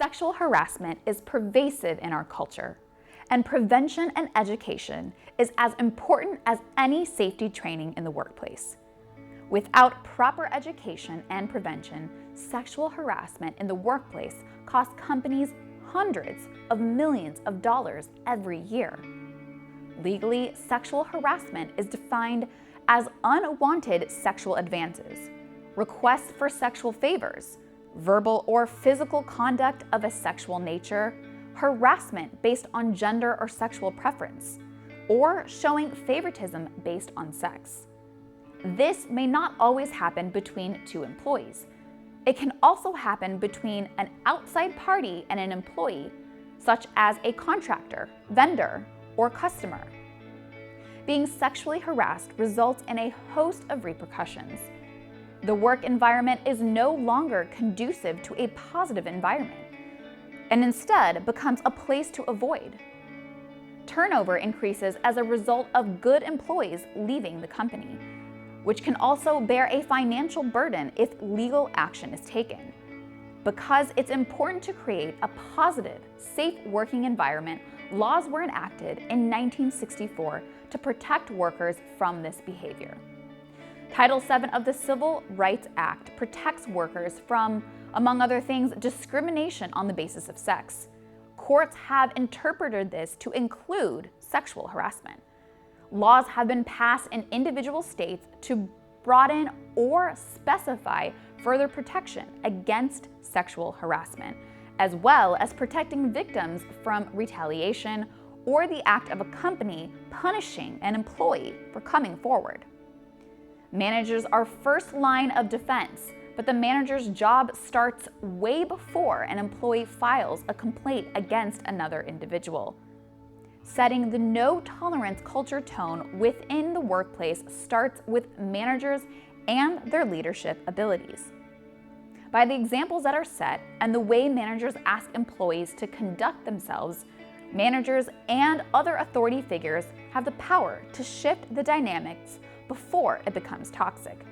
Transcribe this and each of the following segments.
Sexual harassment is pervasive in our culture, and prevention and education is as important as any safety training in the workplace. Without proper education and prevention, sexual harassment in the workplace costs companies hundreds of millions of dollars every year. Legally, sexual harassment is defined as unwanted sexual advances, requests for sexual favors, verbal or physical conduct of a sexual nature, harassment based on gender or sexual preference, or showing favoritism based on sex. This may not always happen between two employees. It can also happen between an outside party and an employee, such as a contractor, vendor, or customer. Being sexually harassed results in a host of repercussions. The work environment is no longer conducive to a positive environment, and instead becomes a place to avoid. Turnover increases as a result of good employees leaving the company, which can also bear a financial burden if legal action is taken. Because it's important to create a positive, safe working environment, laws were enacted in 1964 to protect workers from this behavior. Title VII of the Civil Rights Act protects workers from, among other things, discrimination on the basis of sex. Courts have interpreted this to include sexual harassment. Laws have been passed in individual states to broaden or specify further protection against sexual harassment, as well as protecting victims from retaliation or the act of a company punishing an employee for coming forward. Managers are first line of defense, but the manager's job starts way before an employee files a complaint against another individual. Setting the no-tolerance culture tone within the workplace starts with managers and their leadership abilities. By the examples that are set and the way managers ask employees to conduct themselves, managers and other authority figures have the power to shift the dynamics before it becomes toxic.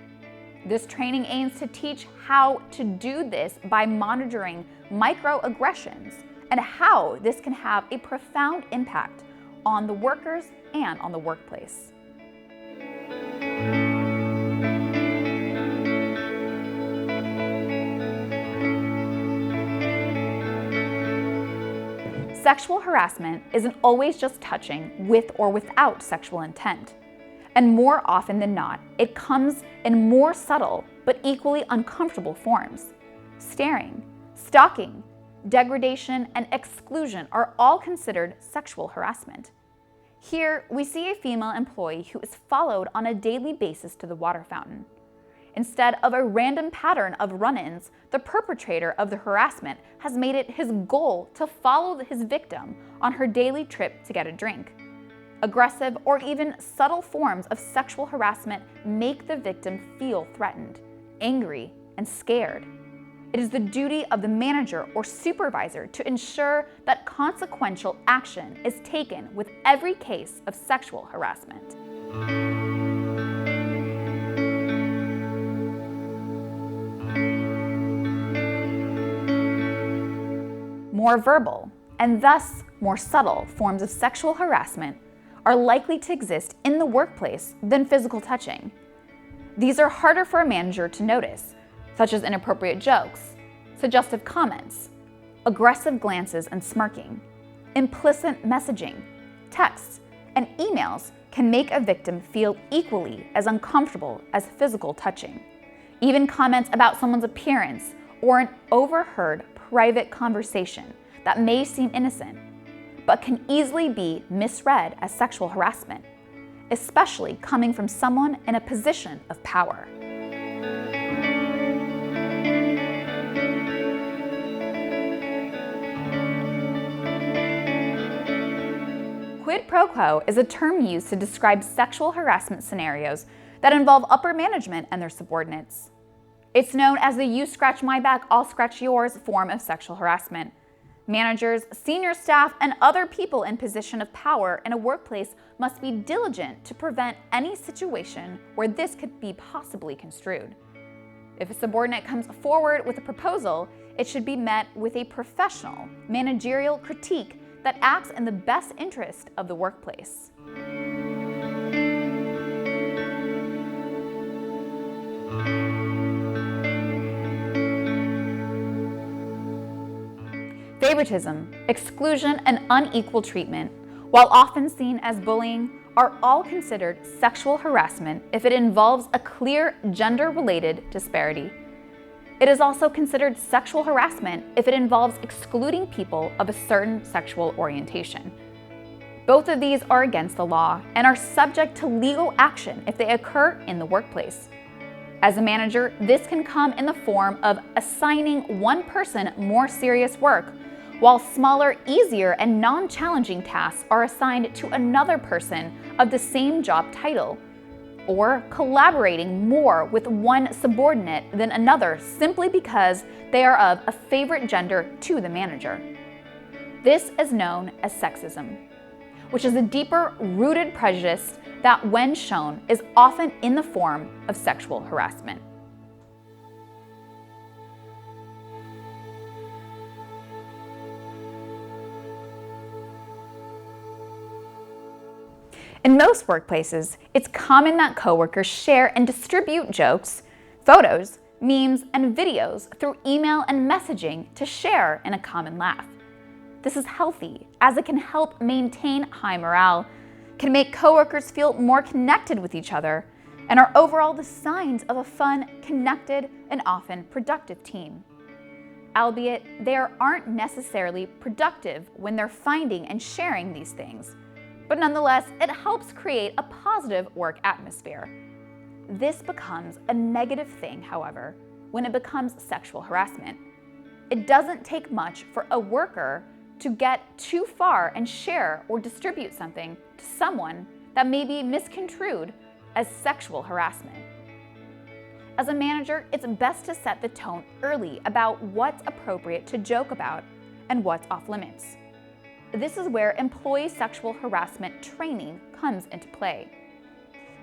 This training aims to teach how to do this by monitoring microaggressions and how this can have a profound impact on the workers and on the workplace. Sexual harassment isn't always just touching with or without sexual intent. And more often than not, it comes in more subtle but equally uncomfortable forms. Staring, stalking, degradation, and exclusion are all considered sexual harassment. Here, we see a female employee who is followed on a daily basis to the water fountain. Instead of a random pattern of run-ins, the perpetrator of the harassment has made it his goal to follow his victim on her daily trip to get a drink. Aggressive or even subtle forms of sexual harassment make the victim feel threatened, angry, and scared. It is the duty of the manager or supervisor to ensure that consequential action is taken with every case of sexual harassment. More verbal, and thus more subtle, forms of sexual harassment are likely to exist in the workplace than physical touching. These are harder for a manager to notice, such as inappropriate jokes, suggestive comments, aggressive glances and smirking. Implicit messaging, texts, and emails can make a victim feel equally as uncomfortable as physical touching. Even comments about someone's appearance or an overheard private conversation that may seem innocent but can easily be misread as sexual harassment, especially coming from someone in a position of power. Quid pro quo is a term used to describe sexual harassment scenarios that involve upper management and their subordinates. It's known as the "you scratch my back, I'll scratch yours" form of sexual harassment. Managers, senior staff, and other people in position of power in a workplace must be diligent to prevent any situation where this could be possibly construed. If a subordinate comes forward with a proposal, it should be met with a professional, managerial critique that acts in the best interest of the workplace. Favoritism, exclusion, and unequal treatment, while often seen as bullying, are all considered sexual harassment if it involves a clear gender-related disparity. It is also considered sexual harassment if it involves excluding people of a certain sexual orientation. Both of these are against the law and are subject to legal action if they occur in the workplace. As a manager, this can come in the form of assigning one person more serious work, while smaller, easier, and non-challenging tasks are assigned to another person of the same job title, or collaborating more with one subordinate than another simply because they are of a favorite gender to the manager. This is known as sexism, which is a deeper rooted prejudice that, when shown, is often in the form of sexual harassment. In most workplaces, it's common that coworkers share and distribute jokes, photos, memes, and videos through email and messaging to share in a common laugh. This is healthy, as it can help maintain high morale, can make coworkers feel more connected with each other, and are overall the signs of a fun, connected, and often productive team. Albeit, they aren't necessarily productive when they're finding and sharing these things. But nonetheless, it helps create a positive work atmosphere. This becomes a negative thing, however, when it becomes sexual harassment. It doesn't take much for a worker to get too far and share or distribute something to someone that may be misconstrued as sexual harassment. As a manager, it's best to set the tone early about what's appropriate to joke about and what's off limits. This is where employee sexual harassment training comes into play.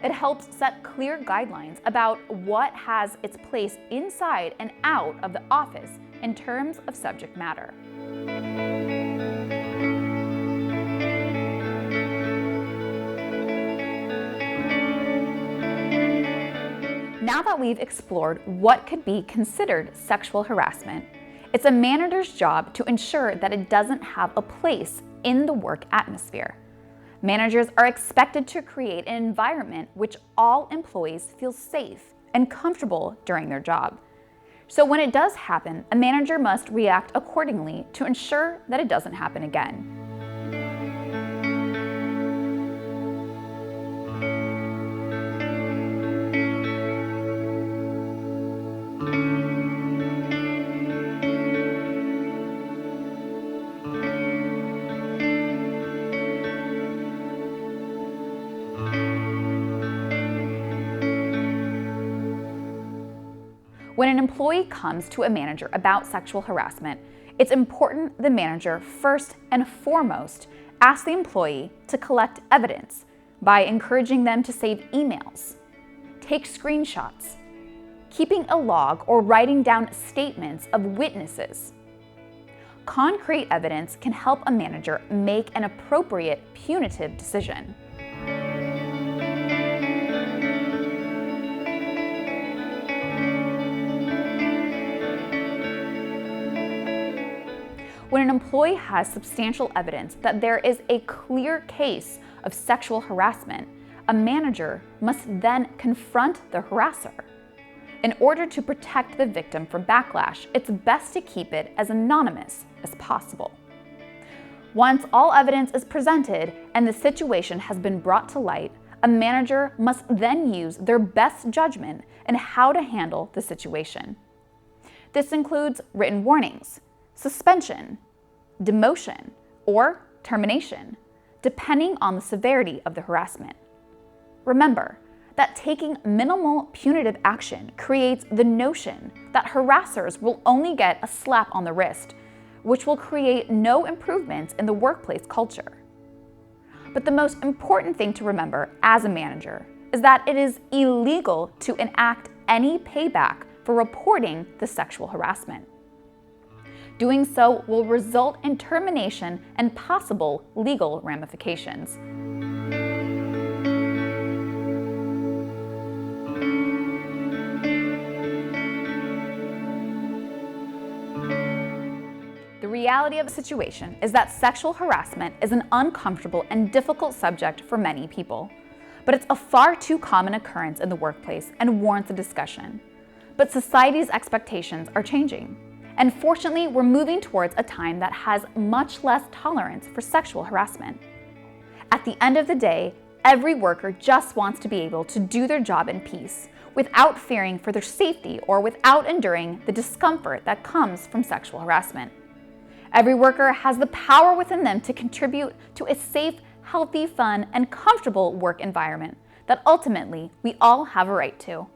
It helps set clear guidelines about what has its place inside and out of the office in terms of subject matter. Now that we've explored what could be considered sexual harassment, it's a manager's job to ensure that it doesn't have a place in the work atmosphere. Managers are expected to create an environment which all employees feel safe and comfortable during their job. So when it does happen, a manager must react accordingly to ensure that it doesn't happen again. When an employee comes to a manager about sexual harassment, it's important the manager first and foremost asks the employee to collect evidence by encouraging them to save emails, take screenshots, keeping a log or writing down statements of witnesses. Concrete evidence can help a manager make an appropriate punitive decision. When an employee has substantial evidence that there is a clear case of sexual harassment, a manager must then confront the harasser. In order to protect the victim from backlash, it's best to keep it as anonymous as possible. Once all evidence is presented and the situation has been brought to light, a manager must then use their best judgment in how to handle the situation. This includes written warnings, suspension, demotion, or termination, depending on the severity of the harassment. Remember that taking minimal punitive action creates the notion that harassers will only get a slap on the wrist, which will create no improvements in the workplace culture. But the most important thing to remember as a manager is that it is illegal to enact any payback for reporting the sexual harassment. Doing so will result in termination and possible legal ramifications. The reality of the situation is that sexual harassment is an uncomfortable and difficult subject for many people. But it's a far too common occurrence in the workplace and warrants a discussion. But society's expectations are changing. And fortunately, we're moving towards a time that has much less tolerance for sexual harassment. At the end of the day, every worker just wants to be able to do their job in peace, without fearing for their safety or without enduring the discomfort that comes from sexual harassment. Every worker has the power within them to contribute to a safe, healthy, fun, and comfortable work environment that ultimately we all have a right to.